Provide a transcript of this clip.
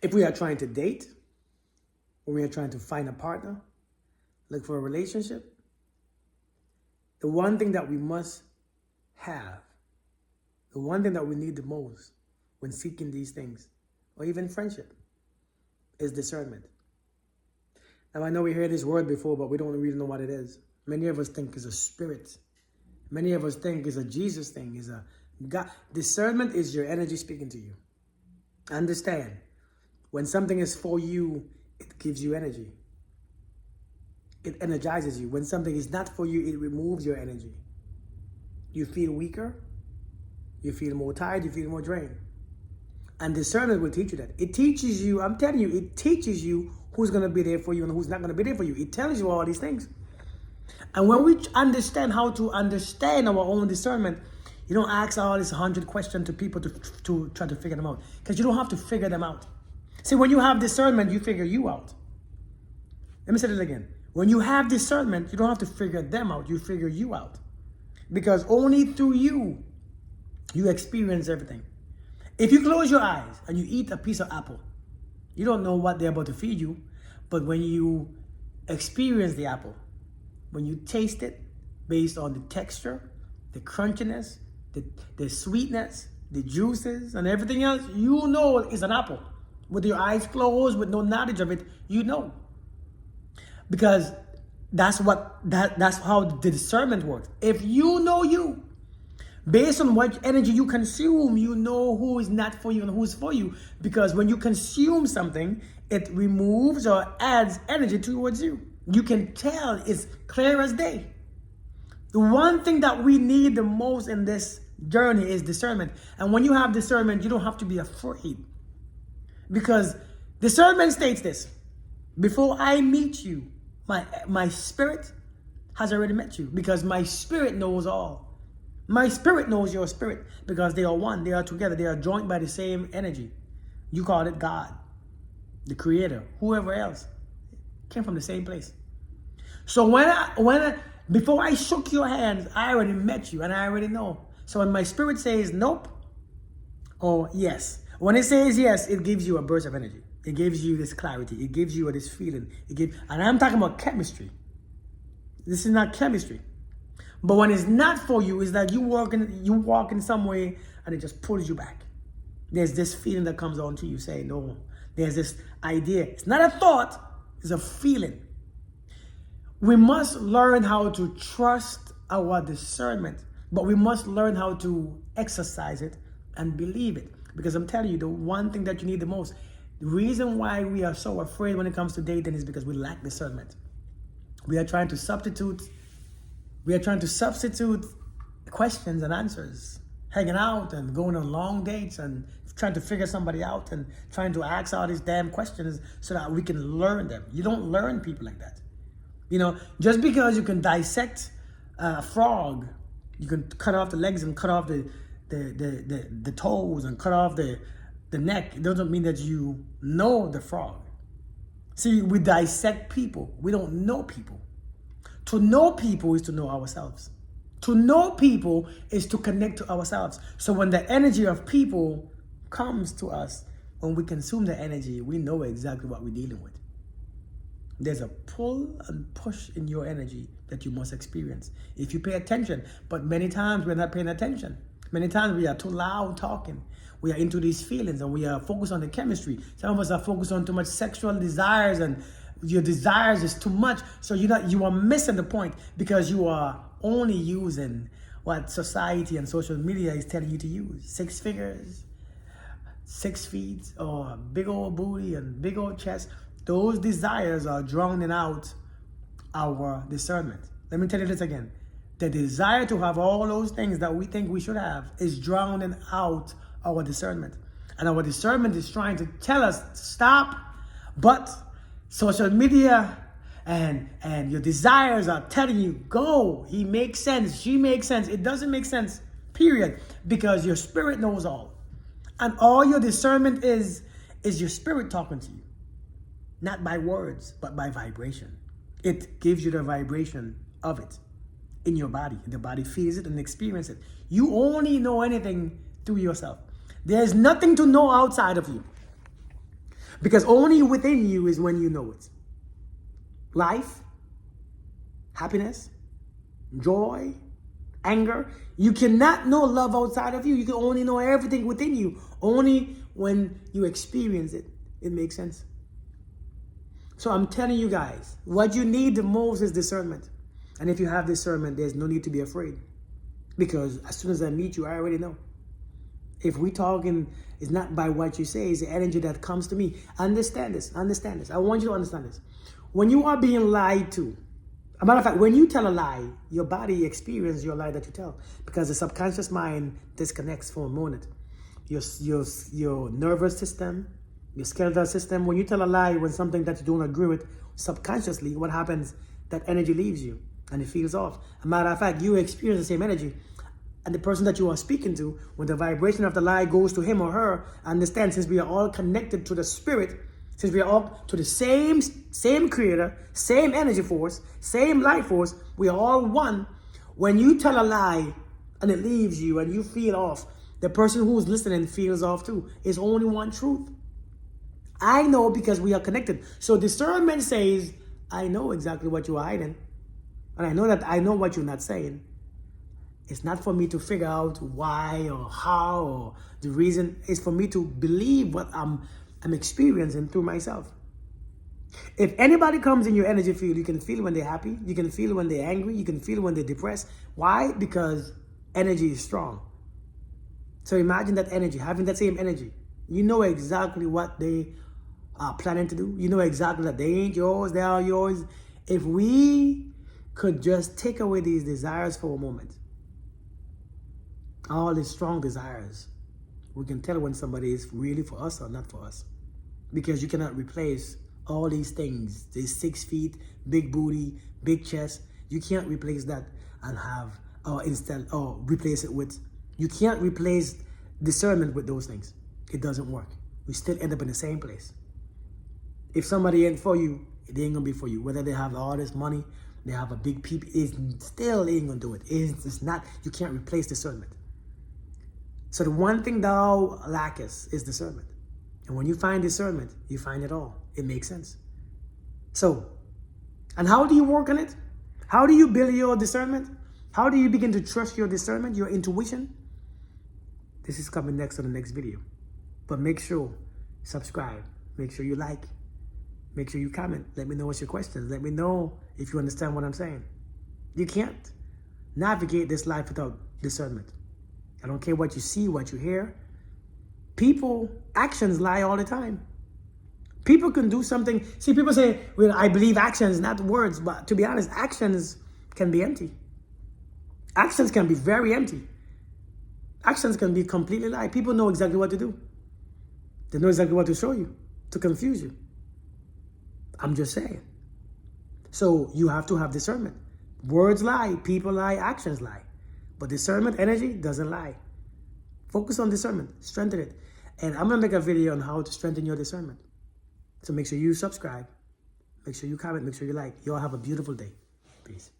If we are trying to date, when we are trying to find a partner, look for a relationship, the one thing that we must have, the one thing that we need the most when seeking these things, or even friendship, is discernment. Now, I know we heard this word before, but we don't really know what it is. Many of us think it's a spirit. Many of us think it's a Jesus thing. It's a God. Discernment is your energy speaking to you. Understand, when something is for you, it gives you energy. It energizes you. When something is not for you, it removes your energy. You feel weaker. You feel more tired. You feel more drained. And discernment will teach you that. It teaches you, I'm telling you, it teaches you who's going to be there for you and who's not going to be there for you. It tells you all these things. And when we understand how to understand our own discernment, you don't ask all these 100 questions to people to try to figure them out. Because you don't have to figure them out. See, when you have discernment, you figure you out. Let me say that again. When you have discernment, you don't have to figure them out. You figure you out. Because only through you experience everything. If you close your eyes and you eat a piece of apple, you don't know what they're about to feed you. But when you experience the apple, when you taste it based on the texture, the crunchiness, the sweetness, the juices, and everything else, you know it's an apple. With your eyes closed, with no knowledge of it, you know. Because that's how the discernment works. If you know you, based on what energy you consume, you know who is not for you and who's for you. Because when you consume something, it removes or adds energy towards you. You can tell, it's clear as day. The one thing that we need the most in this journey is discernment. And when you have discernment, you don't have to be afraid. Because discernment states this: before I meet you, my spirit has already met you. Because my spirit knows all. My spirit knows your spirit, because they are one, they are together, they are joined by the same energy. You call it God, the creator, whoever else, came from the same place. So before I shook your hands, I already met you and I already know. So when my spirit says nope or yes, when it says yes, it gives you a burst of energy. It gives you this clarity. It gives you this feeling. And I'm talking about chemistry. This is not chemistry. But when it's not for you, it's like you walk in some way and it just pulls you back. There's this feeling that comes on to you saying, no. There's this idea. It's not a thought, it's a feeling. We must learn how to trust our discernment, but we must learn how to exercise it and believe it. Because I'm telling you, the one thing that you need the most, the reason why we are so afraid when it comes to dating is because we lack discernment. We are trying to substitute questions and answers, hanging out and going on long dates and trying to figure somebody out and trying to ask all these damn questions so that we can learn them. You don't learn people like that. You know, just because you can dissect a frog, you can cut off the legs and cut off the toes and cut off the neck, it doesn't mean that you know the frog. See, we dissect people. We don't know people. To know people is to know ourselves. To know people is to connect to ourselves. So when the energy of people comes to us, when we consume the energy, we know exactly what we're dealing with. There's a pull and push in your energy that you must experience if you pay attention. But many times we're not paying attention. Many times we are too loud talking. We are into these feelings and we are focused on the chemistry. Some of us are focused on too much sexual desires, and your desires is too much. So you are missing the point, because you are only using what society and social media is telling you to use. 6 figures, 6 feet, or big old booty and big old chest. Those desires are drowning out our discernment. Let me tell you this again. The desire to have all those things that we think we should have is drowning out our discernment. And our discernment is trying to tell us, stop. But social media and your desires are telling you, go. He makes sense. She makes sense. It doesn't make sense, period. Because your spirit knows all. And all your discernment is your spirit talking to you. Not by words, but by vibration. It gives you the vibration of it in your body. The body feels it and experiences it. You only know anything through yourself. There's nothing to know outside of you. Because only within you is when you know it. Life, happiness, joy, anger. You cannot know love outside of you. You can only know everything within you. Only when you experience it, it makes sense. So I'm telling you guys, what you need the most is discernment. And if you have discernment, there's no need to be afraid. Because as soon as I meet you, I already know. If we talking, it's not by what you say, it's the energy that comes to me. Understand this, understand this. I want you to understand this. When you are being lied to, as a matter of fact, when you tell a lie, your body experiences your lie that you tell. Because the subconscious mind disconnects for a moment. Your nervous system, your skeletal system, when you tell a lie, when something that you don't agree with, subconsciously, what happens? That energy leaves you and it feels off. As a matter of fact, you experience the same energy. And the person that you are speaking to, when the vibration of the lie goes to him or her, understand, since we are all connected to the spirit, since we are all to the same creator, same energy force, same life force, we are all one. When you tell a lie and it leaves you and you feel off, the person who's listening feels off too. It's only one truth. I know because we are connected. So discernment says, I know exactly what you're hiding. And I know that I know what you're not saying. It's not for me to figure out why or how or the reason. It's for me to believe what I'm experiencing through myself. If anybody comes in your energy field, you can feel when they're happy. You can feel when they're angry. You can feel when they're depressed. Why? Because energy is strong. So imagine that energy, having that same energy. You know exactly what they are planning to do. You know exactly that they ain't yours, they are yours. If we could just take away these desires for a moment, all these strong desires, we can tell when somebody is really for us or not for us. Because you cannot replace all these things, these 6 feet, big booty, big chest. You can't replace that and have, or replace it with, you can't replace discernment with those things. It doesn't work. We still end up in the same place. If somebody ain't for you, it ain't gonna be for you. Whether they have all this money, they have a big peep, it still ain't gonna do it. It's not, you can't replace discernment. So the one thing thou lackest is discernment. And when you find discernment, you find it all. It makes sense. So, and how do you work on it? How do you build your discernment? How do you begin to trust your discernment, your intuition? This is coming next on the next video. But make sure, subscribe. Make sure you like. Make sure you comment. Let me know what's your questions. Let me know if you understand what I'm saying. You can't navigate this life without discernment. I don't care what you see, what you hear. People, actions lie all the time. People can do something. See, people say, well, I believe actions, not words. But to be honest, actions can be empty. Actions can be very empty. Actions can be completely lie. People know exactly what to do. They know exactly what to show you, to confuse you. I'm just saying. So you have to have discernment. Words lie, people lie, actions lie. But discernment, energy, doesn't lie. Focus on discernment, strengthen it. And I'm gonna make a video on how to strengthen your discernment. So make sure you subscribe, make sure you comment, make sure you like. You all have a beautiful day. Peace.